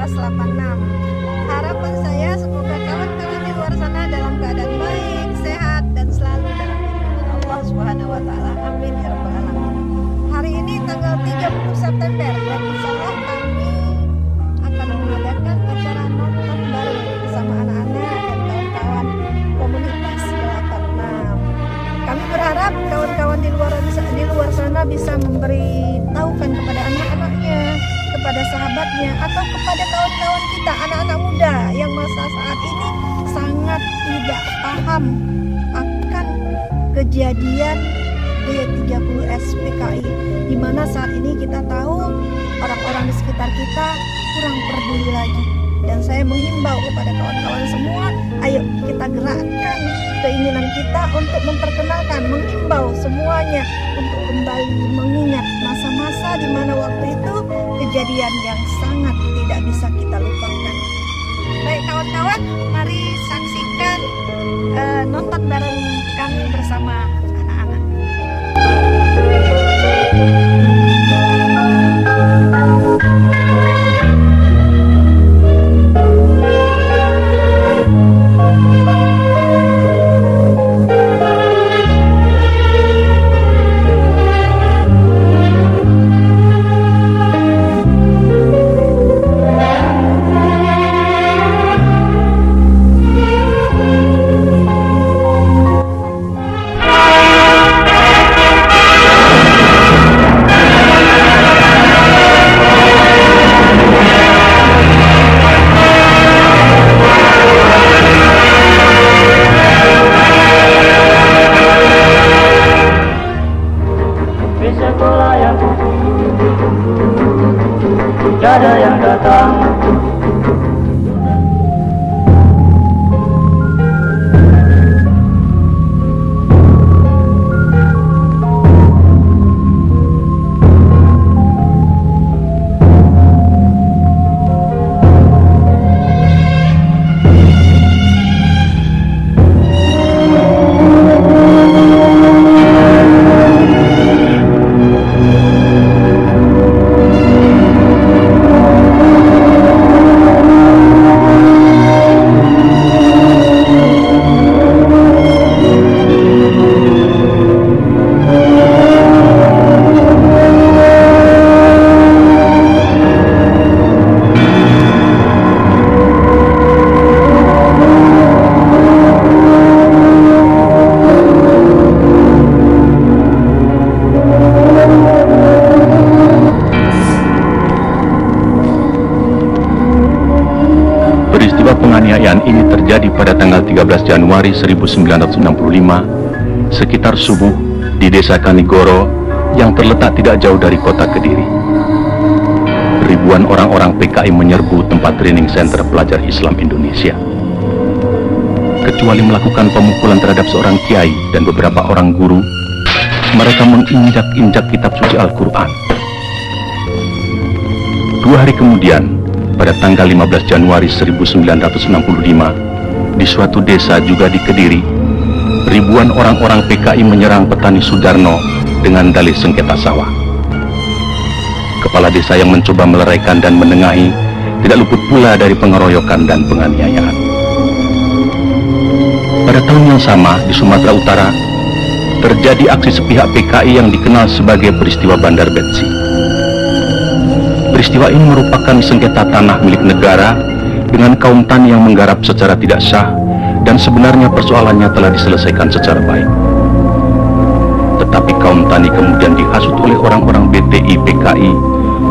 1986. Harapan saya semoga kawan-kawan di luar sana dalam keadaan baik, sehat, dan selalu dalam lindungan Allah Subhanahu wa Ta'ala. Amin ya Rabbal Alamin. Hari ini tanggal 30 September dan insya Allah kami akan mengadakan acara nonton bareng bersama anak-anak dan kawan-kawan komunitas 86. Kami berharap kawan-kawan di luar sana bisa memberitahukan kepada anak-anaknya, kepada sahabatnya, atau kepada kawan-kawan kita, anak-anak muda yang masa saat ini sangat tidak paham akan kejadian D30S PKI, di mana saat ini kita tahu orang-orang di sekitar kita kurang peduli lagi. Dan saya menghimbau kepada kawan-kawan semua, ayo kita gerakkan keinginan kita untuk memperkenalkan, menghimbau semuanya untuk kembali mengingat masa-masa di mana waktu itu kejadian yang sangat tidak bisa kita lupakan. Baik kawan-kawan, mari saksikan nonton bareng kami bersama anak-anak. Sekolah yang tiada yang datang, Peristiwa penganiayaan ini terjadi pada tanggal 13 Januari 1965 sekitar subuh di Desa Kanigoro yang terletak tidak jauh dari kota Kediri. Ribuan orang-orang PKI menyerbu tempat training center pelajar Islam Indonesia. Kecuali melakukan pemukulan terhadap seorang kiai dan beberapa orang guru, mereka menginjak-injak kitab suci Al-Quran. 2 hari kemudian, pada tanggal 15 Januari 1965, di suatu desa juga di Kediri, ribuan orang-orang PKI menyerang petani Sudarno dengan dalih sengketa sawah. Kepala desa yang mencoba meleraikan dan menengahi tidak luput pula dari pengeroyokan dan penganiayaan. Pada tahun yang sama, di Sumatera Utara, terjadi aksi sepihak PKI yang dikenal sebagai peristiwa Bandar Betsi. Peristiwa ini merupakan sengketa tanah milik negara dengan kaum tani yang menggarap secara tidak sah, dan sebenarnya persoalannya telah diselesaikan secara baik. Tetapi kaum tani kemudian dihasut oleh orang-orang BTI PKI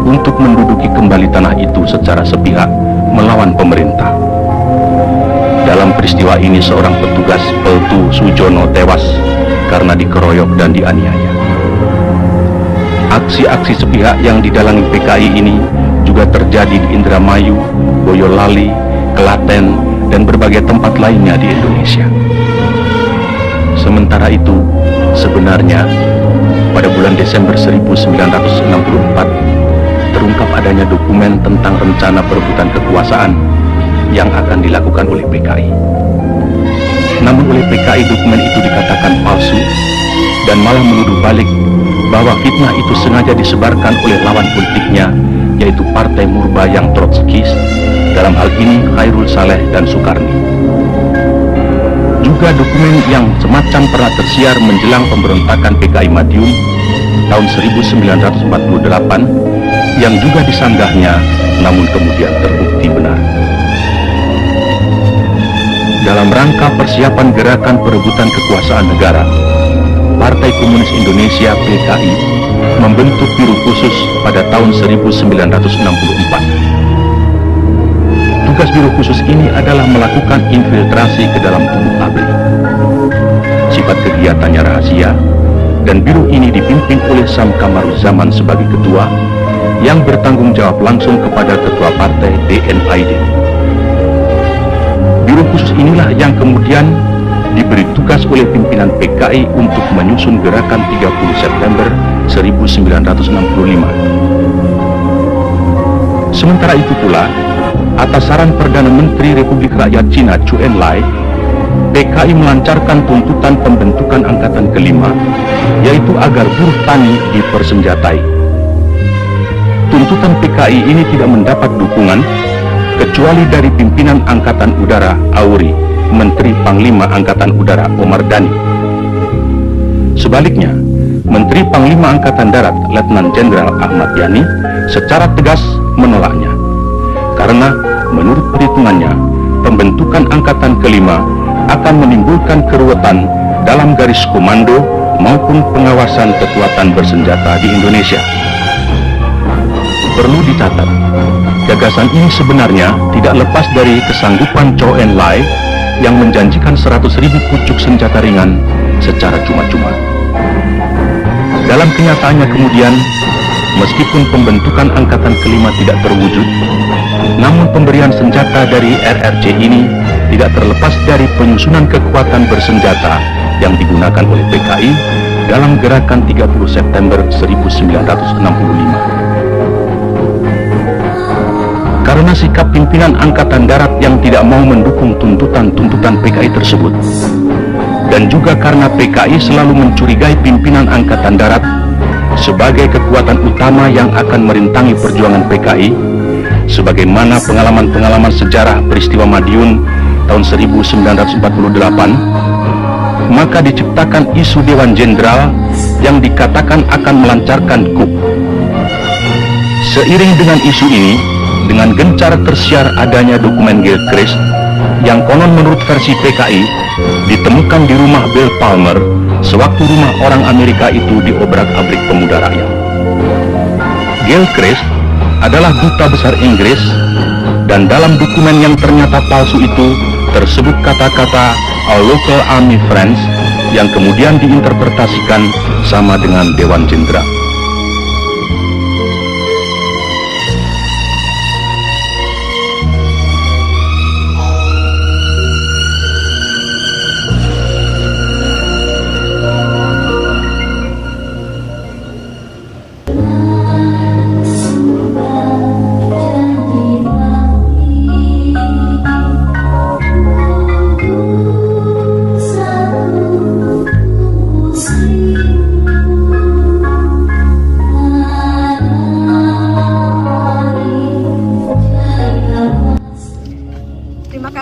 untuk menduduki kembali tanah itu secara sepihak melawan pemerintah. Dalam peristiwa ini seorang petugas Peltu Sujono tewas karena dikeroyok dan dianiaya. Aksi-aksi sepihak yang didalangi PKI ini juga terjadi di Indramayu, Boyolali, Klaten, dan berbagai tempat lainnya di Indonesia. Sementara itu, sebenarnya pada bulan Desember 1964 terungkap adanya dokumen tentang rencana perebutan kekuasaan yang akan dilakukan oleh PKI. Namun oleh PKI dokumen itu dikatakan palsu dan malah menuduh balik bahwa fitnah itu sengaja disebarkan oleh lawan politiknya, yaitu Partai Murba yang Trotskis, dalam hal ini Khairul Saleh dan Soekarni. Juga dokumen yang semacam pernah tersiar menjelang pemberontakan PKI Madiun tahun 1948 yang juga disanggahnya namun kemudian terbukti benar. Dalam rangka persiapan gerakan perebutan kekuasaan negara, Partai Komunis Indonesia PKI membentuk biro khusus pada tahun 1964. Tugas biro khusus ini adalah melakukan infiltrasi ke dalam tubuh ABRI. Sifat kegiatannya rahasia, dan biro ini dipimpin oleh Sam Kamaruzaman sebagai ketua, yang bertanggung jawab langsung kepada ketua partai DNID. Biro khusus inilah yang kemudian diberi tugas oleh pimpinan PKI untuk menyusun gerakan 30 September 1965. Sementara itu pula, atas saran Perdana Menteri Republik Rakyat Cina Zhou Enlai, PKI melancarkan tuntutan pembentukan angkatan kelima, yaitu agar buruh tani dipersenjatai. Tuntutan PKI ini tidak mendapat dukungan kecuali dari pimpinan Angkatan Udara Auri, Menteri Panglima Angkatan Udara Omar Dhani. Sebaliknya, Menteri Panglima Angkatan Darat Letnan Jenderal Ahmad Yani secara tegas menolaknya. Karena menurut perhitungannya, pembentukan angkatan kelima akan menimbulkan keruwetan dalam garis komando maupun pengawasan kekuatan bersenjata di Indonesia. Perlu dicatat, gagasan ini sebenarnya tidak lepas dari kesanggupan Zhou Enlai yang menjanjikan 100.000 pucuk senjata ringan secara cuma-cuma. Dalam kenyataannya kemudian, meskipun pembentukan angkatan kelima tidak terwujud, namun pemberian senjata dari RRC ini tidak terlepas dari penyusunan kekuatan bersenjata yang digunakan oleh PKI dalam gerakan 30 September 1965. Karena sikap pimpinan Angkatan Darat yang tidak mau mendukung tuntutan-tuntutan PKI tersebut, dan juga karena PKI selalu mencurigai pimpinan Angkatan Darat sebagai kekuatan utama yang akan merintangi perjuangan PKI, sebagaimana pengalaman-pengalaman sejarah peristiwa Madiun tahun 1948, maka diciptakan isu Dewan Jenderal yang dikatakan akan melancarkan coup. Seiring dengan isu ini, dengan gencar tersiar adanya dokumen Gilchrist yang konon menurut versi PKI ditemukan di rumah Bill Palmer sewaktu rumah orang Amerika itu diobrak-abrik pemuda rakyat. Gilchrist adalah duta besar Inggris, dan dalam dokumen yang ternyata palsu itu tersebut kata-kata "Our local army friends" yang kemudian diinterpretasikan sama dengan Dewan Jenderal.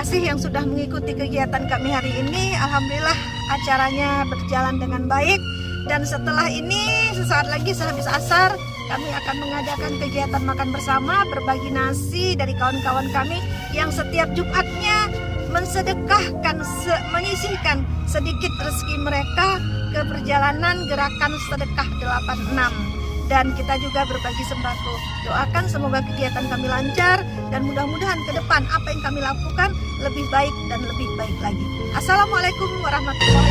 Yang sudah mengikuti kegiatan kami hari ini. Alhamdulillah acaranya berjalan dengan baik, dan setelah ini sesaat lagi sehabis asar kami akan mengadakan kegiatan makan bersama, berbagi nasi dari kawan-kawan kami yang setiap Jumatnya mensedekahkan, menyisihkan sedikit rezeki mereka ke perjalanan gerakan sedekah 86. Dan kita juga berbagi sembako. Doakan semoga kegiatan kami lancar, dan mudah-mudahan ke depan apa yang kami lakukan lebih baik dan lebih baik lagi. Assalamualaikum warahmatullahi wabarakatuh.